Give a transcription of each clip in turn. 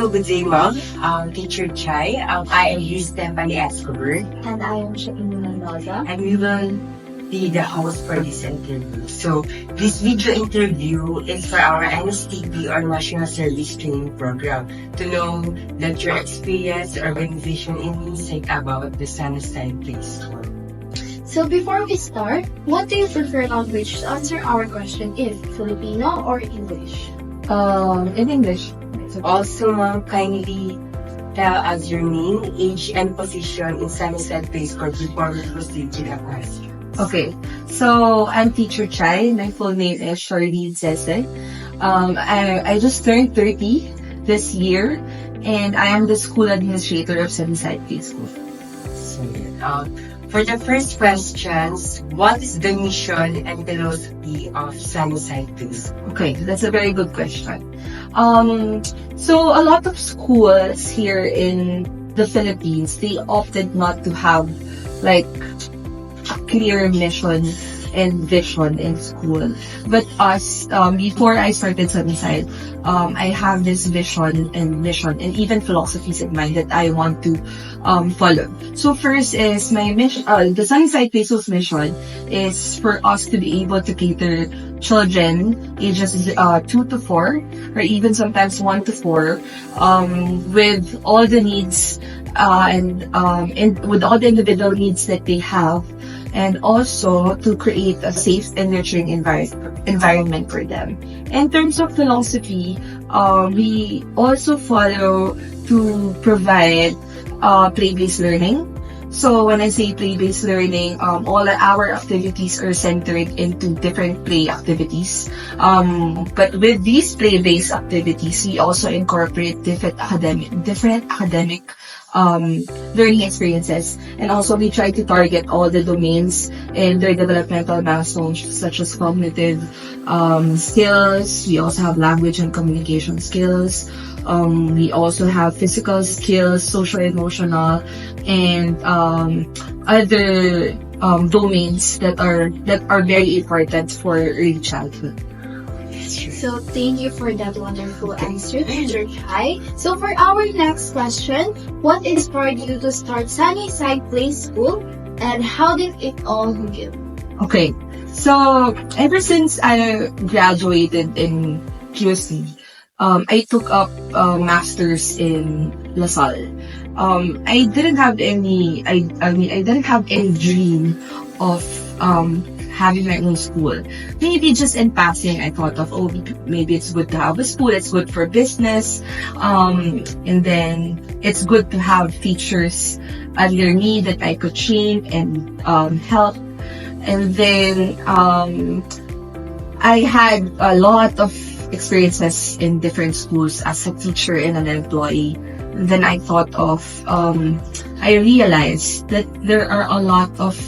Hello, good day, ma'am. Teacher Chai. I am Nstp Escobar, And I am Shaina Mendoza. and we will be the host for this interview. So, this video interview is for our Nstp or National Service Training Program to know that your experience, organization, and insight about the Sunnyside Place School. So before we start, what do you prefer language to answer our question if Filipino or English? In English. Also, ma'am, kindly tell us your name, age, and position in Sunnyside Place School before we proceed to the question. Okay, so I'm Teacher Chai. My full name is Charlene Sese. I just turned 30 this year, and I am the school administrator of Sunnyside Place School. So, for the first questions, what is the mission and philosophy of Sunnyside Place School? Okay, that's a very good question. So a lot of schools here in the Philippines, they opted not to have like a clear mission and vision in school. But us, before I started Sunnyside, I have this vision and mission and even philosophies in mind that I want to follow. So first is my mission, the Sunnyside Place School's mission is for us to be able to cater children ages 2 to 4 or even sometimes 1 to 4 with all the needs and with all the individual needs that they have, and also to create a safe and nurturing environment for them. In terms of philosophy, we also follow to provide play-based learning. So when I say play-based learning, all our activities are centered into different play activities. But with these play-based activities, we also incorporate different academic learning experiences, and also we try to target all the domains in their developmental milestones such as cognitive skills. We also have language and communication skills. We also have physical skills, social, emotional, and other domains that are very important for early childhood. So thank you for that wonderful answer, Teacher Chai. So for our next question, what inspired you to start Sunnyside Place School and how did it all begin? Okay, so ever since I graduated in QC, I took up masters in LaSalle. I didn't have any dream of having my own school. Maybe just in passing, I thought of, maybe it's good to have a school, it's good for business, and then it's good to have teachers under me that I could train and help. And then I had a lot of experiences in different schools as a teacher and an employee. And then I thought of, I realized that there are a lot of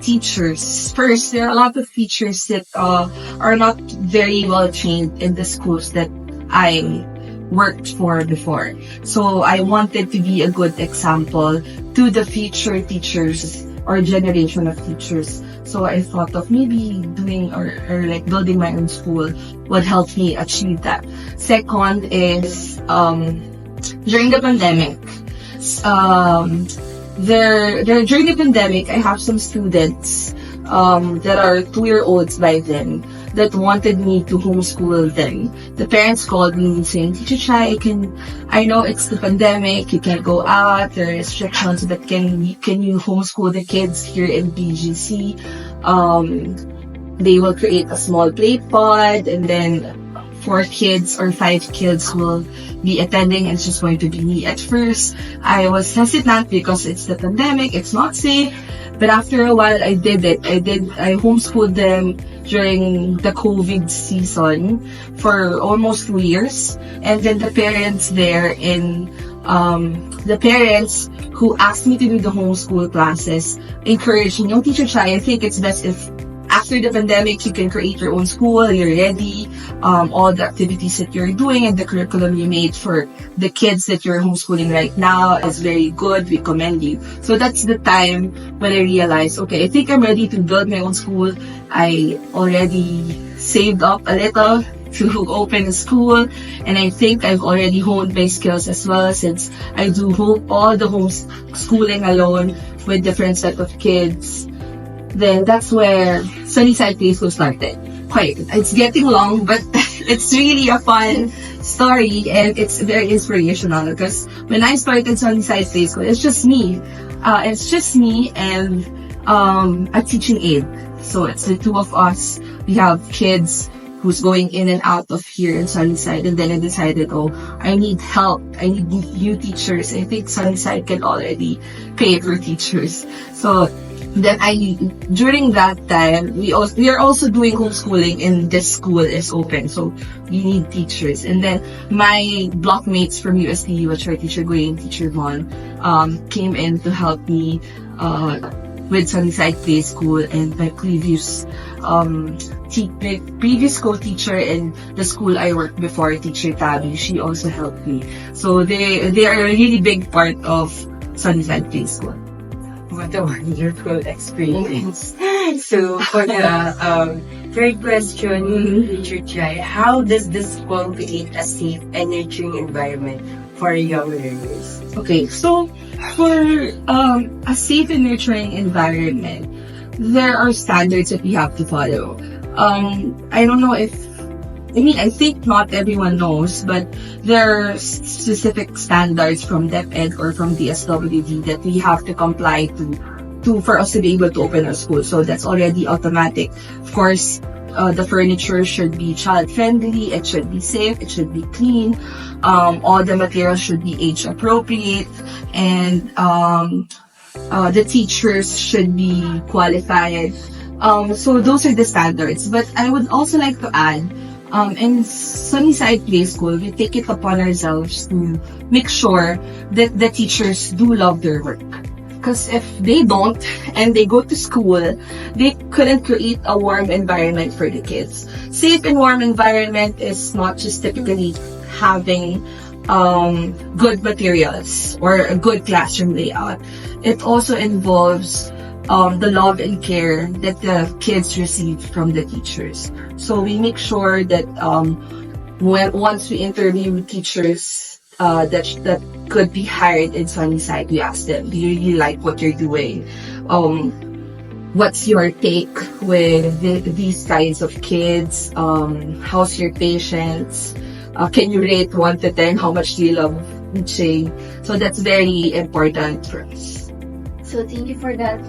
teachers. First, there are a lot of teachers that are not very well trained in the schools that I worked for before. So I wanted to be a good example to the future teachers or generation of teachers. So I thought of maybe doing or like building my own school would help me achieve that. Second is during the pandemic. During the pandemic, I have some students that are 2-year-olds by then that wanted me to homeschool them. The parents called me saying, Teacher Chai, I know it's the pandemic, you can't go out, there are restrictions, but can you homeschool the kids here in BGC? They will create a small play pod, and then 4 kids or 5 kids will be attending, and it's just going to be me. At first, I was hesitant because it's the pandemic, it's not safe. But after a while, I did it. I homeschooled them during the COVID season for almost 2 years. And then the parents the parents who asked me to do the homeschool classes encouraged me, Teacher Chai, I think it's best if after the pandemic, you can create your own school, you're ready, all the activities that you're doing and the curriculum you made for the kids that you're homeschooling right now is very good, we commend you. So that's the time when I realized, okay, I think I'm ready to build my own school. I already saved up a little to open a school, and I think I've already honed my skills as well, since I do all the homeschooling alone with different set of kids. Then that's where Sunnyside Play School started. It's getting long, but it's really a fun story, and it's very inspirational, because when I started Sunnyside Play School, it's just me. And a teaching aide. So it's the two of us. We have kids who's going in and out of here in Sunnyside, and then I decided, I need help. I need new teachers. I think Sunnyside can already pay for teachers. So then during that time, we are also doing homeschooling, and this school is open, so we need teachers. And then my blockmates from USD, which are Teacher Gray and Teacher Von, came in to help me with Sunnyside Play School, and my previous co-teacher in the school I worked before, Teacher Tabby, she also helped me. So they are a really big part of Sunnyside Play School. What a wonderful experience. So for the third question, Teacher Chai, how does the school create a safe and nurturing environment for young learners? Okay, so for a safe and nurturing environment, there are standards that we have to follow. I don't know I think not everyone knows, but there are specific standards from DepEd or from DSWD that we have to comply to for us to be able to open our school. So that's already automatic. Of course, the furniture should be child-friendly, it should be safe, it should be clean, all the materials should be age-appropriate, and the teachers should be qualified. So those are the standards. But I would also like to add, in Sunnyside Play School, we take it upon ourselves to make sure that the teachers do love their work. Because if they don't, and they go to school, they couldn't create a warm environment for the kids. Safe and warm environment is not just typically having good materials or a good classroom layout. It also involves the love and care that the kids receive from the teachers. So we make sure that once we interview teachers that could be hired in Sunnyside, we ask them, do you really like what you're doing? What's your take with these kinds of kids? How's your patience? Can you rate 1 to 10? How much do you love teaching? So that's very important for us. So thank you for that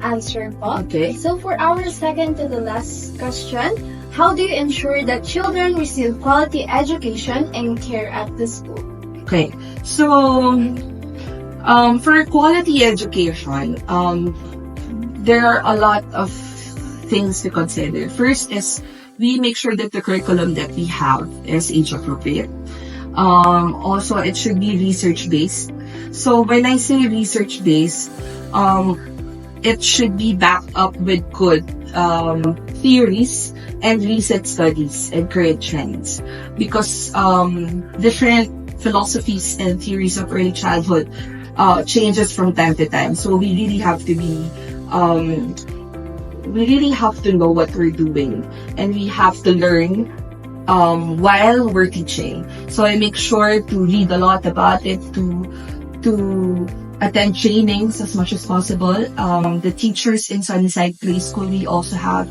answer, Bob. Okay. So for our second to the last question, how do you ensure that children receive quality education and care at the school? Okay. So, for quality education, there are a lot of things to consider. First is we make sure that the curriculum that we have is age appropriate. Also, it should be research based. So when I say research based, it should be backed up with good theories and recent studies and current trends, because different philosophies and theories of early childhood changes from time to time. So we really have to be we really have to know what we're doing, and we have to learn while we're teaching. So I make sure to read a lot about it, to attend trainings as much as possible. The teachers in Sunnyside Play School, we also have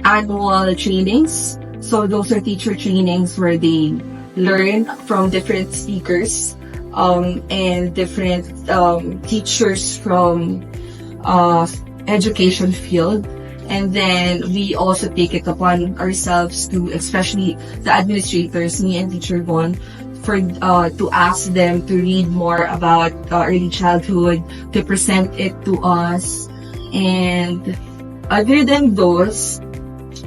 annual trainings. So those are teacher trainings where they learn from different speakers and different teachers from education field. And then we also take it upon ourselves to, especially the administrators, me and Teacher Von, to ask them to read more about early childhood, to present it to us. And other than those,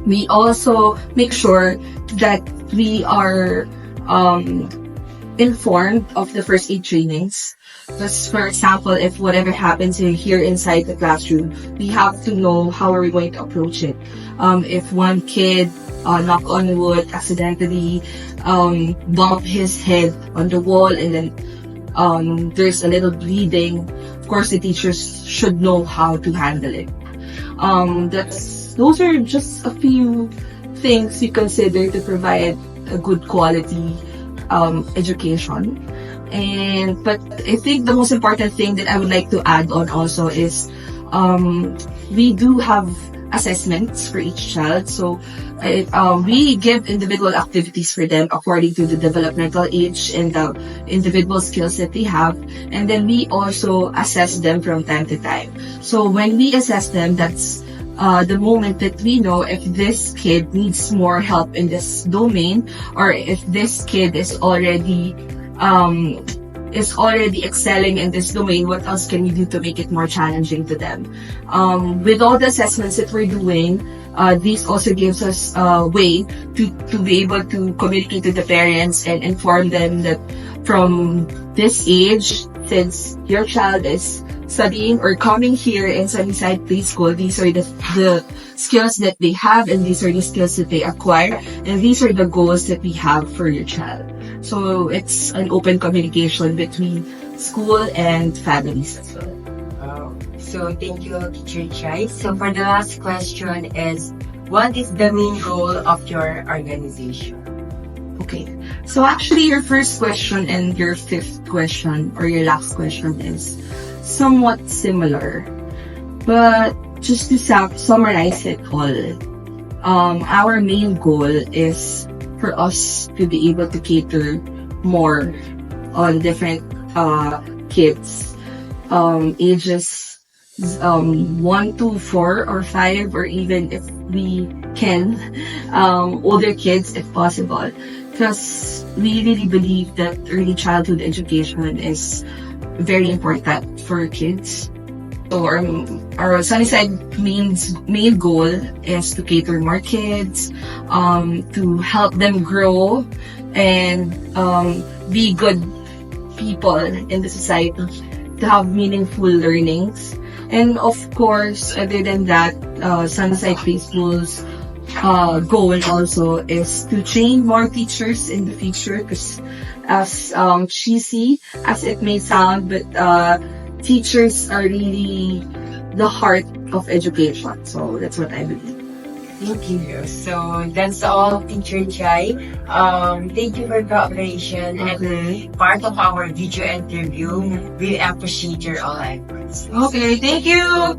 we also make sure that we are informed of the first aid trainings. Because, for example, if whatever happens here inside the classroom, we have to know how are we going to approach it. If one kid, knock on wood, accidentally bump his head on the wall and then there's a little bleeding, of course the teachers should know how to handle it. Those are just a few things we consider to provide a good quality education. But I think the most important thing that I would like to add on also is we do have assessments for each child. So we give individual activities for them according to the developmental age and the individual skills that they have. And then we also assess them from time to time. So when we assess them, that's the moment that we know if this kid needs more help in this domain, or if this kid is already excelling in this domain, what else can we do to make it more challenging to them? With all the assessments that we're doing, this also gives us a way to be able to communicate to the parents and inform them that from this age, since your child is studying or coming here in Sunnyside Preschool, these are the skills that they have, and these are the skills that they acquire, and these are the goals that we have for your child. So it's an open communication between school and families as well. So thank you, Teacher Chai. So for the last question is, what is the main goal of your organization? Okay. So actually, your first question and your fifth question, or your last question, is somewhat similar. But just to summarize it all, our main goal is for us to be able to cater more on different kids, ages 1 to 4 or 5, or even if we can, older kids if possible. Because we really believe that early childhood education is very important for kids. So our Sunnyside main goal is to cater more kids, to help them grow and be good people in the society, to have meaningful learnings. And of course, other than that, Sunnyside Preschool's goal also is to train more teachers in the future, because as cheesy as it may sound, but teachers are really the heart of education. So that's what I believe. Thank you. So that's all, Teacher Chai. Thank you for cooperation and part of our video interview. We appreciate your all efforts. Okay, thank you.